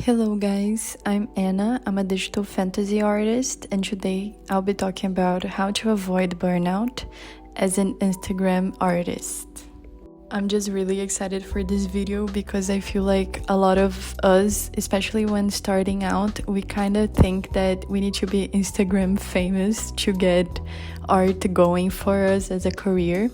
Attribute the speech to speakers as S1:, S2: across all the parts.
S1: Hello guys, I'm Anna. I'm a digital fantasy artist, and today I'll be talking about how to avoid burnout as an Instagram artist. I'm just really excited for this video because I feel like a lot of us, especially when starting out, we kind of think that we need to be Instagram famous to get art going for us as a career.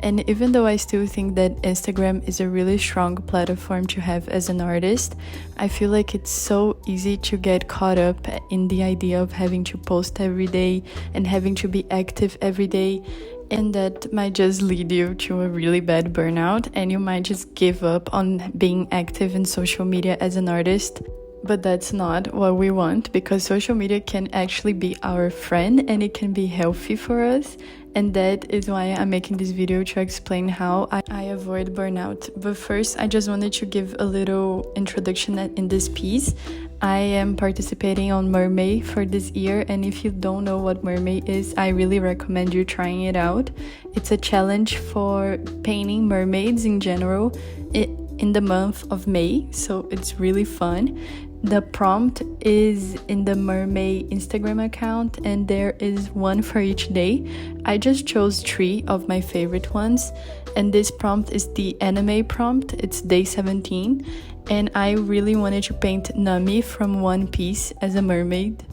S1: And even though I still think that Instagram is a really strong platform to have as an artist, I feel like it's so easy to get caught up in the idea of having to post every day and having to be active every day. And that might just lead you to a really bad burnout, and you might just give up on being active in social media as an artist. But that's not what we want, because social media can actually be our friend and it can be healthy for us. And that is why I'm making this video, to explain how I avoid burnout. But first, I just wanted to give a little introduction in this piece. I am participating on Mermaid for this year, and if you don't know what Mermaid is, I really recommend you trying it out. It's a challenge for painting mermaids in general in the month of May, so it's really fun. The prompt is in the Mermaid Instagram account, and there is one for each day. I just chose 3 of my favorite ones, and this prompt is the anime prompt. It's day 17, and I really wanted to paint Nami from One Piece as a mermaid.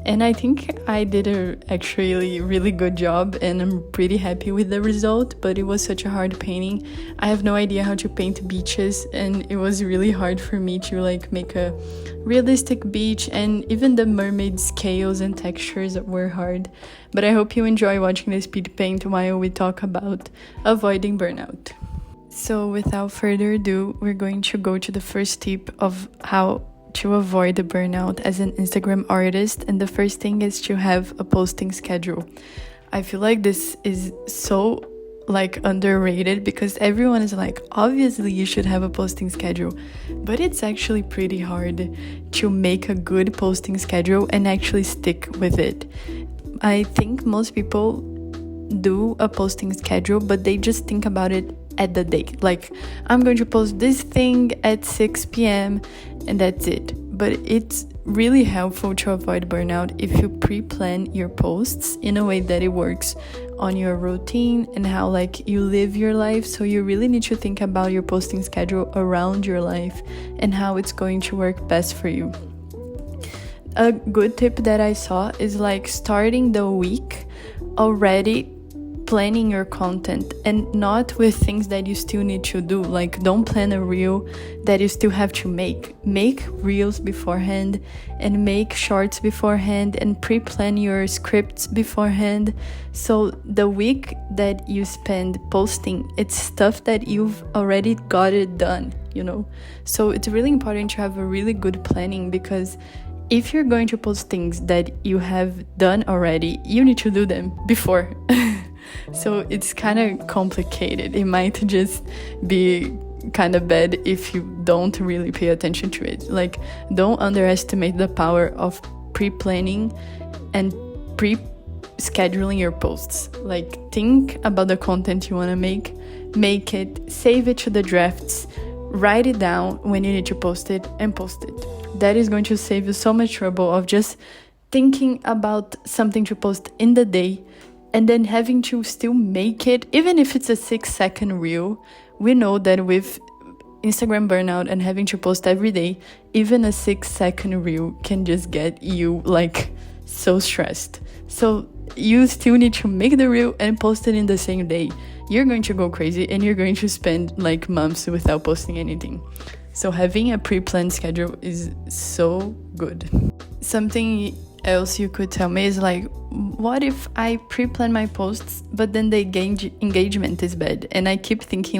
S1: And I think I did a actually really good job, and I'm pretty happy with the result, but it was such a hard painting. I have no idea how to paint beaches, and it was really hard for me to make a realistic beach, and even the mermaid scales and textures were hard. But I hope you enjoy watching the speed paint while we talk about avoiding burnout. So without further ado, we're going to go to the first tip of how to avoid the burnout as an Instagram artist, and the first thing is to have a posting schedule. I feel like this is so underrated, because everyone is like, obviously you should have a posting schedule, but it's actually pretty hard to make a good posting schedule and actually stick with it. I think most people do a posting schedule, but they just think about it at the day, like, I'm going to post this thing at 6 p.m. and that's it. But it's really helpful to avoid burnout if you pre-plan your posts in a way that it works on your routine and how you live your life. So you really need to think about your posting schedule around your life and how it's going to work best for you. A good tip that I saw is starting the week already planning your content, and not with things that you still need to do. Don't plan a reel that you still have to make reels beforehand, and make shorts beforehand, and pre-plan your scripts beforehand. So the week that you spend posting, it's stuff that you've already got it done, so it's really important to have a really good planning, because if you're going to post things that you have done already, you need to do them before. So it's kind of complicated. It might just be kind of bad if you don't really pay attention to it. Don't underestimate the power of pre-planning and pre-scheduling your posts. Think about the content you want to make it, save it to the drafts, write it down when you need to post it, and post it. That is going to save you so much trouble of just thinking about something to post in the day and then having to still make it. Even if it's a 6-second reel, we know that with Instagram burnout and having to post every day, even a 6-second reel can just get you so stressed. So you still need to make the reel and post it in the same day. You're going to go crazy, and you're going to spend months without posting anything. So having a pre-planned schedule is so good. Something else you could tell me is what if I pre-plan my posts, but then the engagement is bad? And I keep thinking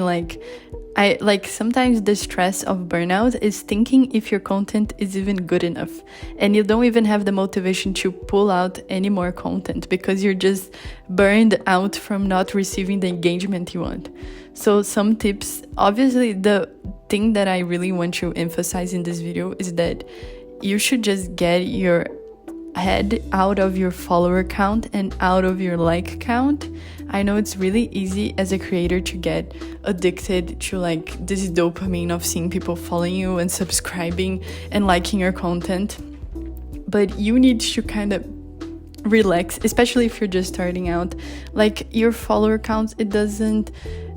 S1: sometimes the stress of burnout is thinking if your content is even good enough, and you don't even have the motivation to pull out any more content because you're just burned out from not receiving the engagement you want. So some tips, obviously the thing that I really want to emphasize in this video is that you should just get your head out of your follower count and out of your like count. I know it's really easy as a creator to get addicted to like this dopamine of seeing people following you and subscribing and liking your content, but you need to kind of relax, especially if you're just starting out. Like, your follower count, it doesn't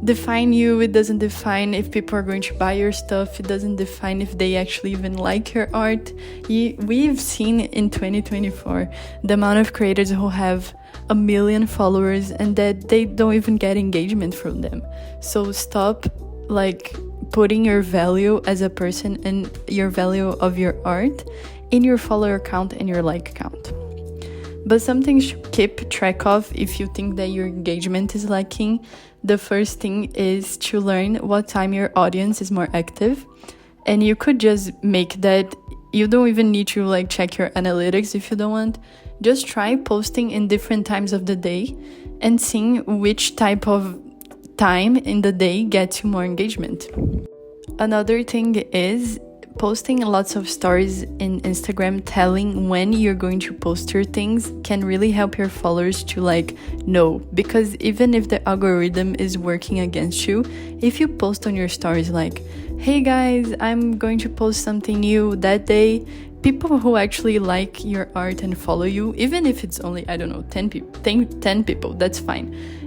S1: define you, it doesn't define if people are going to buy your stuff, it doesn't define if they actually even like your art. We've seen in 2024 the amount of creators who have 1 million followers and that they don't even get engagement from them. So stop like putting your value as a person and your value of your art in your follower count and your like count. But something to keep track of if you think that your engagement is lacking. The first thing is to learn what time your audience is more active. And you could just make that, you don't even need to like check your analytics if you don't want. Just try posting in different times of the day and seeing which type of time in the day gets you more engagement. Another thing is posting lots of stories in Instagram telling when you're going to post your things can really help your followers to like know, because even if the algorithm is working against you, if you post on your stories like, hey guys, I'm going to post something new that day, people who actually like your art and follow you, even if it's only, I don't know, 10 people, that's fine.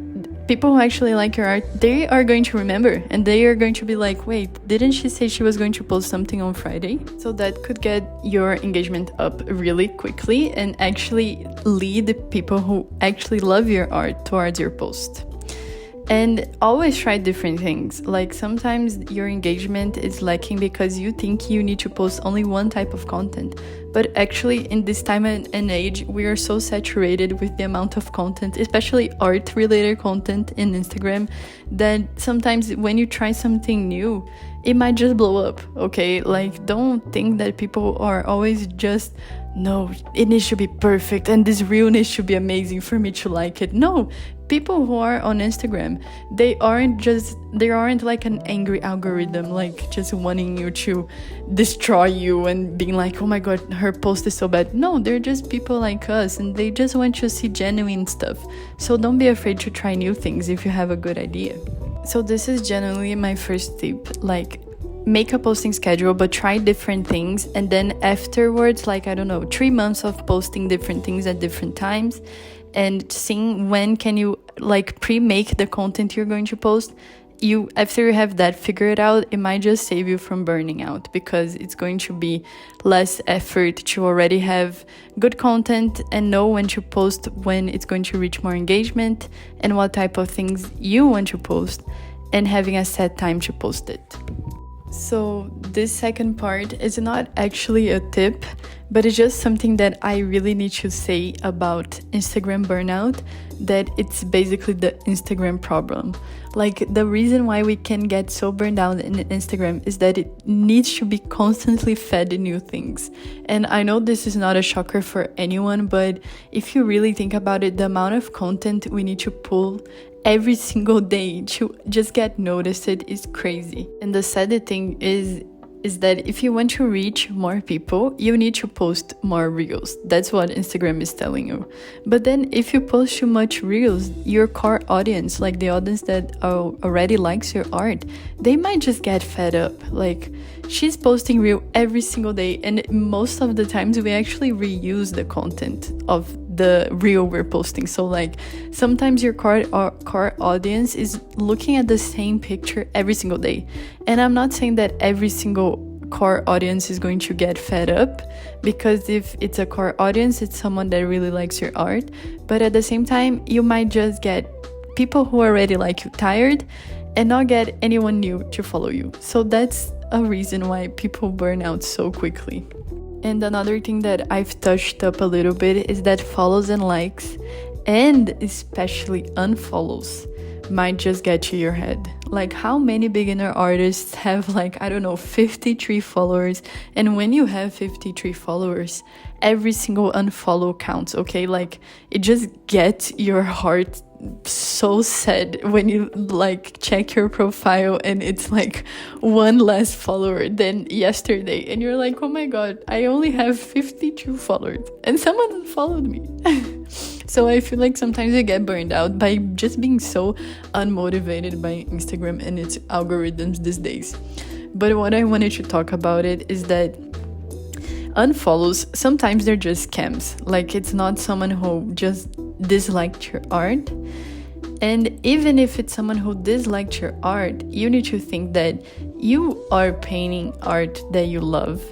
S1: People who actually like your art, they are going to remember and they are going to be like, wait, didn't she say she was going to post something on Friday? So that could get your engagement up really quickly and actually lead people who actually love your art towards your post. And always try different things. Like, sometimes your engagement is lacking because you think you need to post only one type of content. But actually, in this time and age, we are so saturated with the amount of content, especially art-related content in Instagram, that sometimes when you try something new, it might just blow up, okay? Like, don't think that people are always just, no, it needs to be perfect and this reel needs to be amazing for me to like it. No, people who are on Instagram, they aren't like an angry algorithm, like just wanting you to destroy you and being like, oh my god, her post is so bad. No, they're just people like us and they just want to see genuine stuff. So don't be afraid to try new things if you have a good idea. So this is generally my first tip, like, make a posting schedule, but try different things. And then afterwards, like, I don't know, 3 months of posting different things at different times and seeing when can you like pre-make the content you're going to post. After you have that figured out, it might just save you from burning out, because it's going to be less effort to already have good content and know when to post, when it's going to reach more engagement and what type of things you want to post, and having a set time to post it. So this second part is not actually a tip, but it's just something that I really need to say about Instagram burnout, that it's basically the Instagram problem. Like, the reason why we can get so burned out in Instagram is that it needs to be constantly fed new things. And I know this is not a shocker for anyone, but if you really think about it, the amount of content we need to pull every single day to just get noticed is crazy. And the sad thing is that if you want to reach more people, you need to post more reels. That's what Instagram is telling you. But then if you post too much reels, your core audience, like the audience that already likes your art, they might just get fed up. Like, she's posting reel every single day, and most of the times we actually reuse the content of the reel we're posting. So like, sometimes your core audience is looking at the same picture every single day. And I'm not saying that every single core audience is going to get fed up, because if it's a core audience, it's someone that really likes your art. But at the same time, you might just get people who already like you tired and not get anyone new to follow you. So that's a reason why people burn out so quickly. And another thing that I've touched up a little bit is that follows and likes, and especially unfollows, might just get to your head. Like, how many beginner artists have, like, I don't know, 53 followers? And when you have 53 followers, every single unfollow counts, okay? Like, it just gets your heart so sad when you like check your profile and it's like one less follower than yesterday, and you're like, oh my god, I only have 52 followers and someone followed me. So I feel like sometimes I get burned out by just being so unmotivated by Instagram and its algorithms these days. But what I wanted to talk about it is that unfollows, sometimes they're just scams. Like, it's not someone who just disliked your art. And even if it's someone who disliked your art, you need to think that you are painting art that you love.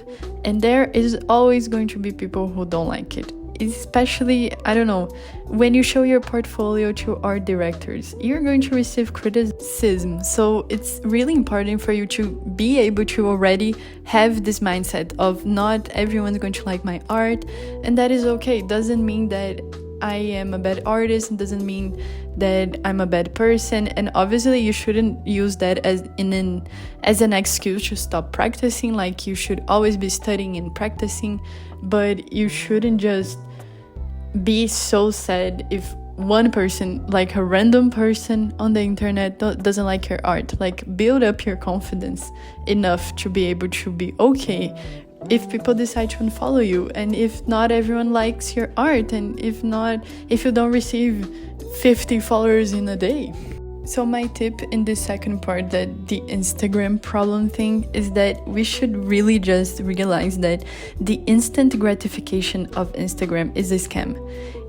S1: And there is always going to be people who don't like it. Especially, I don't know, when you show your portfolio to art directors, you're going to receive criticism. So it's really important for you to be able to already have this mindset of not everyone's going to like my art, and that is okay. It doesn't mean that I am a bad artist. It doesn't mean that I'm a bad person. And obviously you shouldn't use that as an excuse to stop practicing. Like, you should always be studying and practicing, but you shouldn't just be so sad if one person, like a random person on the internet, doesn't like your art. Like, build up your confidence enough to be able to be okay if people decide to unfollow you, and if not everyone likes your art, and if you don't receive 50 followers in a day. So my tip in the second part, that the Instagram problem thing, is that we should really just realize that the instant gratification of Instagram is a scam.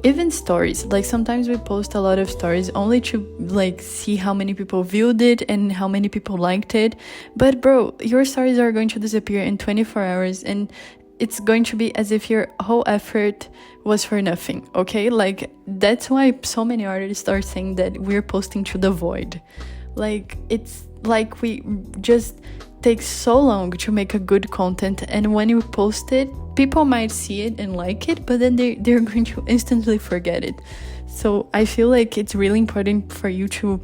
S1: Even stories, like sometimes we post a lot of stories only to like see how many people viewed it and how many people liked it. But bro, your stories are going to disappear in 24 hours, and it's going to be as if your whole effort was for nothing, okay? Like, that's why so many artists are saying that we're posting to the void. Like, it's like we just take so long to make a good content, and when you post it, people might see it and like it, but then they're going to instantly forget it. So I feel like it's really important for you to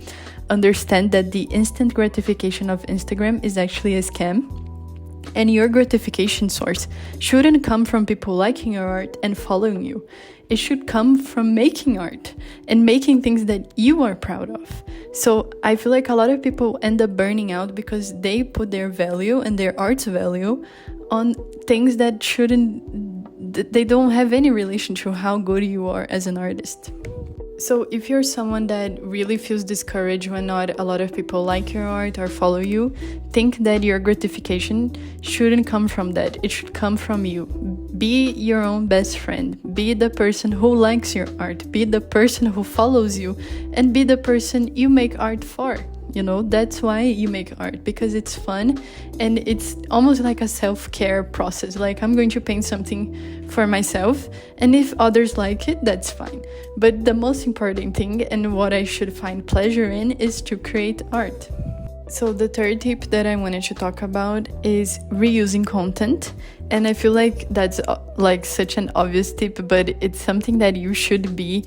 S1: understand that the instant gratification of Instagram is actually a scam. And your gratification source shouldn't come from people liking your art and following you. It should come from making art and making things that you are proud of. So I feel like a lot of people end up burning out because they put their value and their art's value on things that they don't have any relation to how good you are as an artist. So if you're someone that really feels discouraged when not a lot of people like your art or follow you, think that your gratification shouldn't come from that. It should come from you. Be your own best friend. Be the person who likes your art. Be the person who follows you. And be the person you make art for. You know, that's why you make art, because it's fun and it's almost like a self-care process. Like, I'm going to paint something for myself, and if others like it, that's fine. But the most important thing, and what I should find pleasure in, is to create art. So the third tip that I wanted to talk about is reusing content. And I feel like that's like such an obvious tip, but it's something that you should be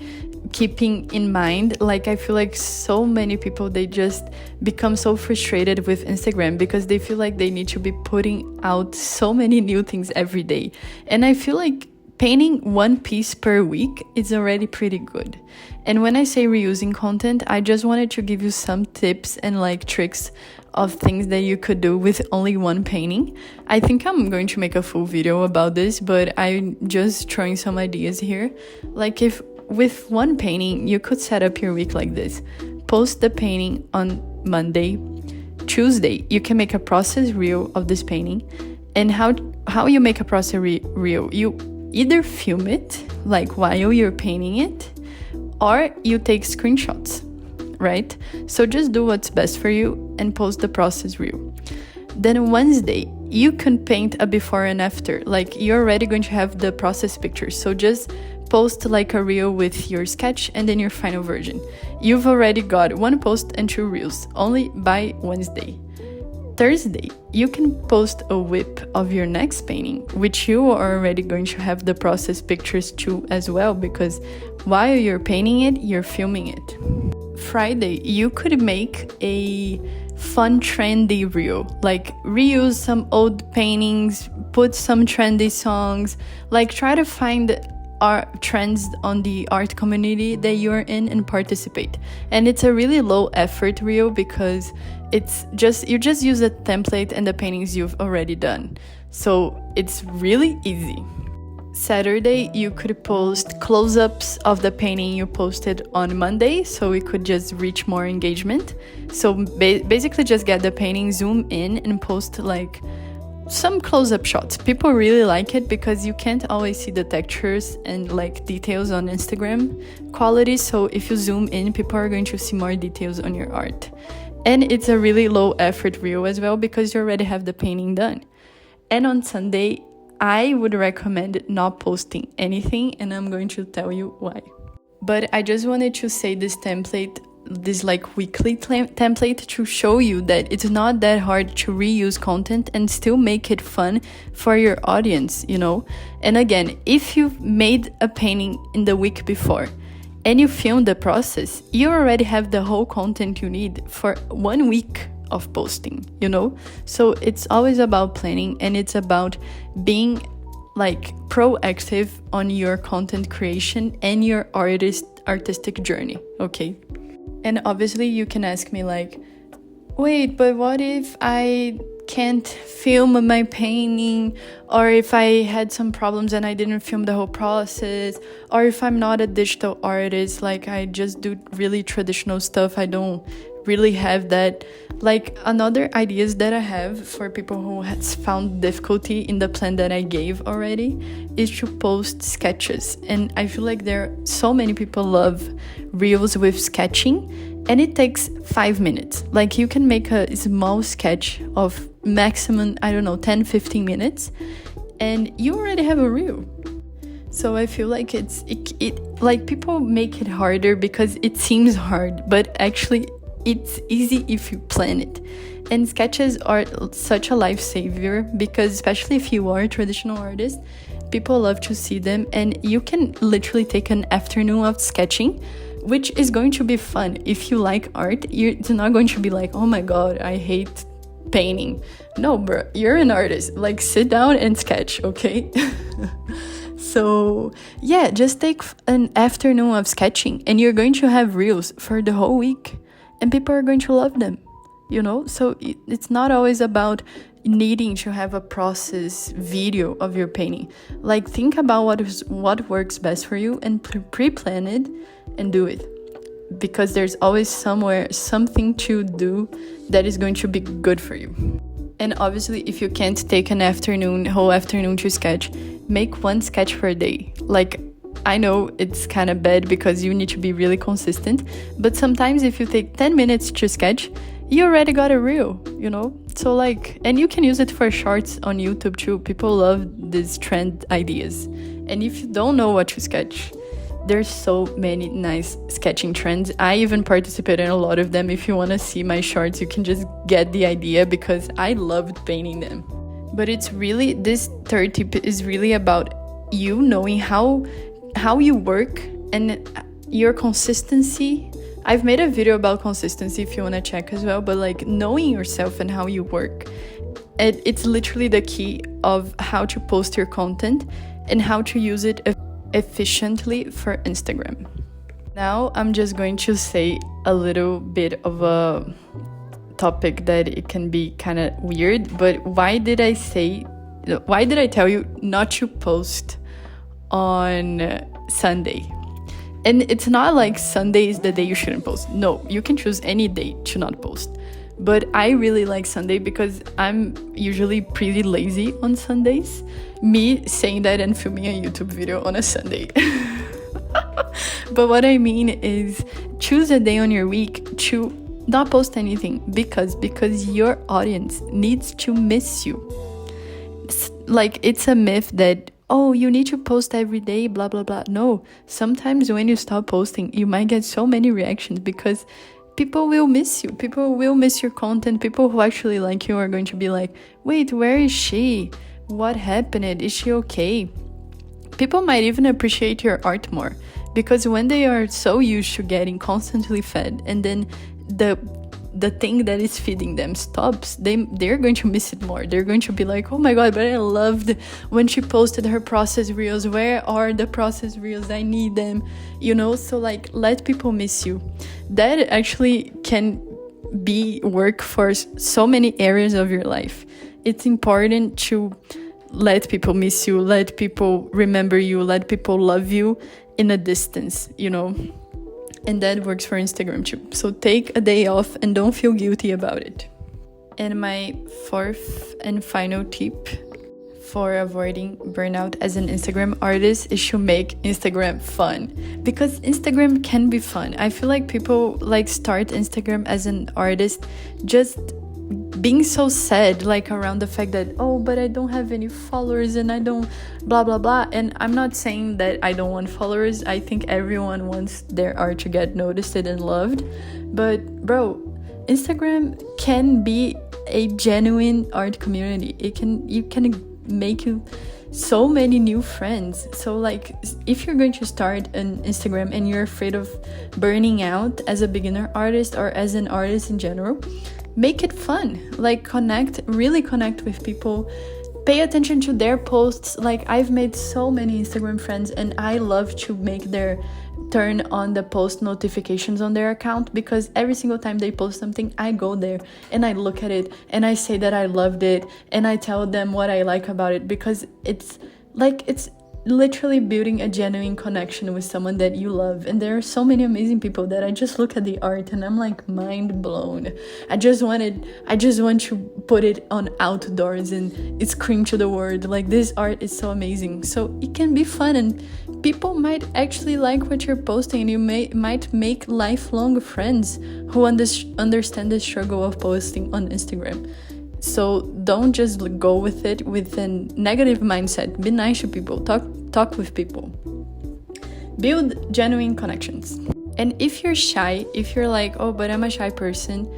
S1: keeping in mind. Like, I feel like so many people, they just become so frustrated with Instagram because they feel like they need to be putting out so many new things every day. And I feel like painting one piece per week is already pretty good. And when I say reusing content, I just wanted to give you some tips and like tricks of things that you could do with only one painting. I think I'm going to make a full video about this, but I'm just throwing some ideas here. Like, if with one painting, you could set up your week like this. Post the painting on Monday. Tuesday, you can make a process reel of this painting. And how you make a process reel? You either film it, like while you're painting it, or you take screenshots, right? So just do what's best for you and post the process reel. Then Wednesday, you can paint a before and after. Like, you're already going to have the process pictures. So just post like a reel with your sketch and then your final version. You've already got one post and 2 reels, only by Wednesday. Thursday, you can post a whip of your next painting, which you are already going to have the process pictures too as well, because while you're painting it, you're filming it. Friday, you could make a fun trendy reel, like reuse some old paintings, put some trendy songs, like try to find trends on the art community that you're in and participate. And it's a really low effort reel because you just use a template and the paintings you've already done. So it's really easy. Saturday, you could post close-ups of the painting you posted on Monday, so we could just reach more engagement. So basically just get the painting, zoom in, and post like some close-up shots. People really like it because you can't always see the textures and like details on Instagram quality. So if you zoom in, people are going to see more details on your art. And it's a really low effort reel as well because you already have the painting done. And on Sunday, I would recommend not posting anything, and I'm going to tell you why. But I just wanted to say this template, this like weekly template, to show you that it's not that hard to reuse content and still make it fun for your audience, you know? And again, if you've made a painting in the week before and you film the process, you already have the whole content you need for 1 week of posting, you know? So it's always about planning, and it's about being like proactive on your content creation and your artistic journey, okay? And obviously you can ask me like, wait, but what if I can't film my painting, or if I had some problems and I didn't film the whole process, or if I'm not a digital artist, like I just do really traditional stuff, I don't really have that. Like, another ideas that I have for people who has found difficulty in the plan that I gave already is to post sketches. And I feel like there are so many people love reels with sketching, and it takes 5 minutes. Like, you can make a small sketch of maximum, I don't know, 10-15 minutes, and you already have a reel. So I feel like it like people make it harder because it seems hard, but actually it's easy if you plan it. And sketches are such a lifesaver because, especially if you are a traditional artist, people love to see them, and you can literally take an afternoon of sketching, which is going to be fun. If you like art, it's not going to be like, oh my god, I hate painting. No, bro, you're an artist. Like, sit down and sketch, okay? So yeah, just take an afternoon of sketching and you're going to have reels for the whole week, and people are going to love them, you know? So it's not always about needing to have a process video of your painting. Like, think about what works best for you and pre-plan it and do it, because there's always something to do that is going to be good for you. And obviously, if you can't take whole afternoon to sketch, make 1 sketch per day. Like, I know it's kind of bad because you need to be really consistent, but sometimes if you take 10 minutes to sketch, you already got a reel, you know? So like, and you can use it for shorts on YouTube too. People love these trend ideas. And if you don't know what to sketch, there's so many nice sketching trends. I even participate in a lot of them. If you want to see my shorts, you can just get the idea because I loved painting them. But it's really, this third tip is really about you knowing how you work and your consistency. I've made a video about consistency if you want to check as well, but like, knowing yourself and how you work, it's literally the key of how to post your content and how to use it efficiently for Instagram. Now I'm just going to say a little bit of a topic that it can be kind of weird, but why did I tell you not to post on Sunday? And it's not like Sunday is the day you shouldn't post. No, you can choose any day to not post. But I really like Sunday because I'm usually pretty lazy on Sundays. Me saying that and filming a YouTube video on a Sunday. But what I mean is, choose a day on your week to not post anything because your audience needs to miss you. It's a myth that, oh, you need to post every day, blah, blah, blah. No, sometimes when you stop posting, you might get so many reactions because people will miss you. People will miss your content. People who actually like you are going to be like, wait, where is she? What happened? Is she okay? People might even appreciate your art more because when they are so used to getting constantly fed, and then the thing that is feeding them stops, they're going to miss it more. They're going to be like, oh my god, but I loved when she posted her process reels. Where are the process reels? I need them, so like, let people miss you. That actually can be work for so many areas of your life. It's important to let people miss you, let people remember you, let people love you in a distance, and that works for Instagram too. So take a day off and don't feel guilty about it. And my fourth and final tip for avoiding burnout as an Instagram artist is to make Instagram fun, because Instagram can be fun. I feel like people like start Instagram as an artist just being so sad, like around the fact that, oh, but I don't have any followers and I don't blah blah blah. And I'm not saying that I don't want followers. I think everyone wants their art to get noticed and loved, but bro, Instagram can be a genuine art community. You can make you so many new friends. So like, if you're going to start an Instagram and you're afraid of burning out as a beginner artist or as an artist in general, make it fun. Like, really connect with people, pay attention to their posts. Like, I've made so many Instagram friends and I love to make their turn on the post notifications on their account, because every single time they post something, I go there and I look at it and I say that I loved it and I tell them what I like about it, because it's literally building a genuine connection with someone that you love. And there are so many amazing people that I just look at the art and I'm like mind blown. I just want to put it on outdoors and scream to the world, like, this art is so amazing. So it can be fun and people might actually like what you're posting, and you might make lifelong friends who understand the struggle of posting on Instagram. So don't just go with it with a negative mindset. Be nice to people. Talk with people. Build genuine connections. And if you're shy, if you're like, oh, but I'm a shy person,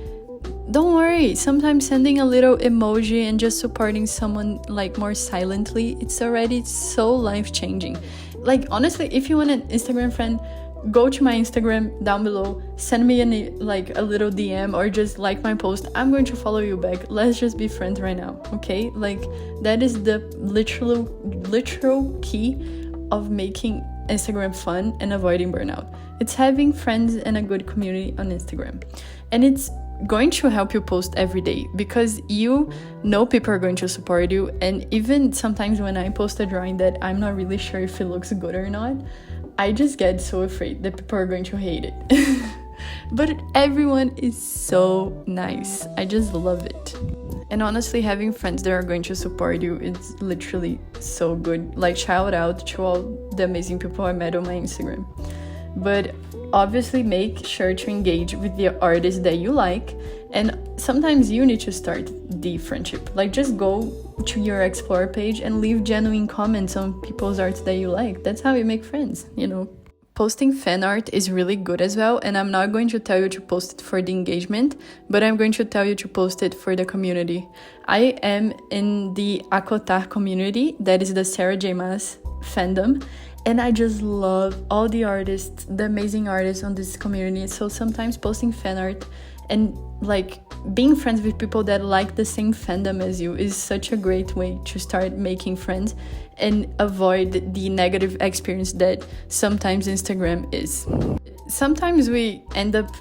S1: don't worry. Sometimes sending a little emoji and just supporting someone like more silently, it's already so life-changing. Like, honestly, if you want an Instagram friend, go to my Instagram down below, send me a little DM or just like my post. I'm going to follow you back. Let's just be friends right now, okay? Like, that is the literal key of making Instagram fun and avoiding burnout. It's having friends and a good community on Instagram. And it's going to help you post every day, because you know people are going to support you. And even sometimes when I post a drawing that I'm not really sure if it looks good or not, I just get so afraid that people are going to hate it. But everyone is so nice. I just love it. And honestly, having friends that are going to support you is literally so good. Like, shout out to all the amazing people I met on my Instagram. But obviously, make sure to engage with the artists that you like. And sometimes you need to start the friendship. Like, just go to your explore page and leave genuine comments on people's art that you like. That's how you make friends, Posting fan art is really good as well, and I'm not going to tell you to post it for the engagement, but I'm going to tell you to post it for the community. I am in the Akotar community, that is the Sarah J. Maas fandom, and I just love all the artists, the amazing artists on this community. So sometimes posting fan art and like being friends with people that like the same fandom as you is such a great way to start making friends and avoid the negative experience that sometimes Instagram is. Sometimes we end up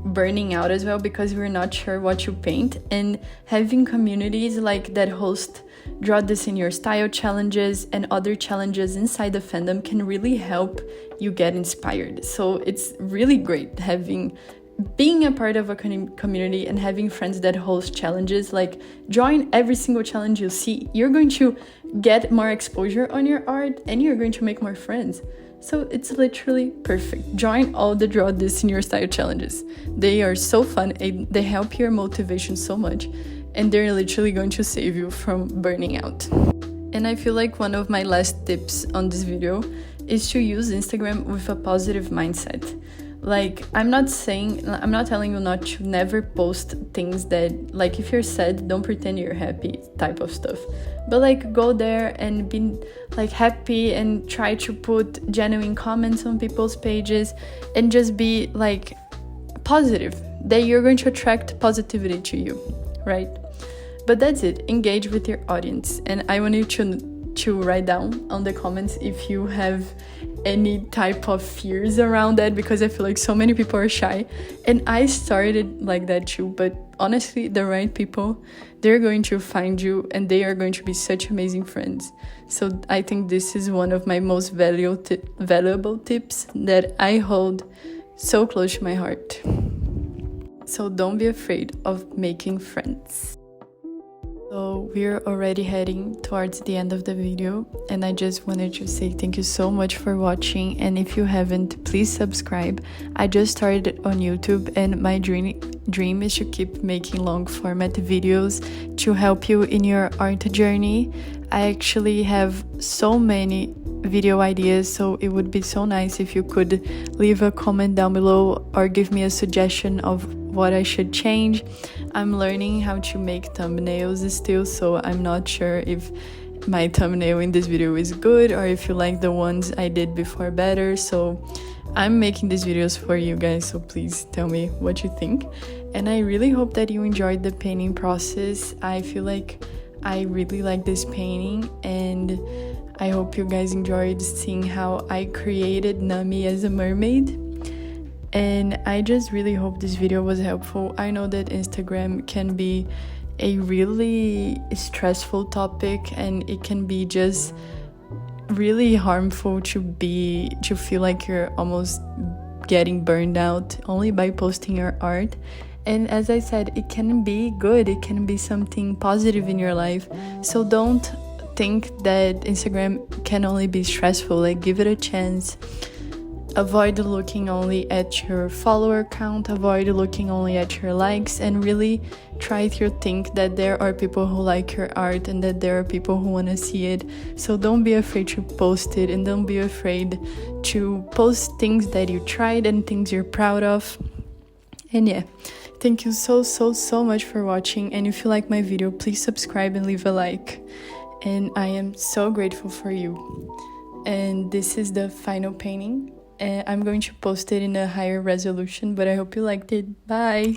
S1: burning out as well because we're not sure what to paint, and having communities like that host draw this in your style challenges and other challenges inside the fandom can really help you get inspired. So it's really great being a part of a community and having friends that host challenges. Like, join every single challenge you see. You're going to get more exposure on your art and you're going to make more friends. So it's literally perfect. Join all the draw this in your style challenges. They are so fun and they help your motivation so much, and they're literally going to save you from burning out. And I feel like one of my last tips on this video is to use Instagram with a positive mindset. Like, I'm not telling you not to never post things that, like, if you're sad, don't pretend you're happy type of stuff. But like, go there and be like happy and try to put genuine comments on people's pages and just be like positive. that you're going to attract positivity to you, right? But that's it. Engage with your audience. And I want you to write down on the comments if you have any type of fears around that, because I feel like so many people are shy. And I started like that too. But honestly, the right people, they're going to find you and they are going to be such amazing friends. So I think this is one of my most valuable tips that I hold so close to my heart. So don't be afraid of making friends. So we're already heading towards the end of the video, and I just wanted to say thank you so much for watching. And if you haven't, please subscribe. I just started on YouTube, and my dream is to keep making long format videos to help you in your art journey. I actually have so many video ideas, so it would be so nice if you could leave a comment down below or give me a suggestion of what I should change. I'm learning how to make thumbnails still, so I'm not sure if my thumbnail in this video is good or if you like the ones I did before better. So I'm making these videos for you guys, so please tell me what you think. And I really hope that you enjoyed the painting process. I feel like I really like this painting, and I hope you guys enjoyed seeing how I created Nami as a mermaid. And I just really hope this video was helpful. I know that Instagram can be a really stressful topic, and it can be just really harmful to feel like you're almost getting burned out only by posting your art. And as I said, it can be good, it can be something positive in your life. So don't think that Instagram can only be stressful. Like, give it a chance. Avoid looking only at your follower count, avoid looking only at your likes, and really try to think that there are people who like your art and that there are people who want to see it. So don't be afraid to post it, and don't be afraid to post things that you tried and things you're proud of. And yeah, thank you so much for watching. And if you like my video, please subscribe and leave a like. And I am so grateful for you. And this is the final painting. I'm going to post it in a higher resolution, but I hope you liked it. Bye!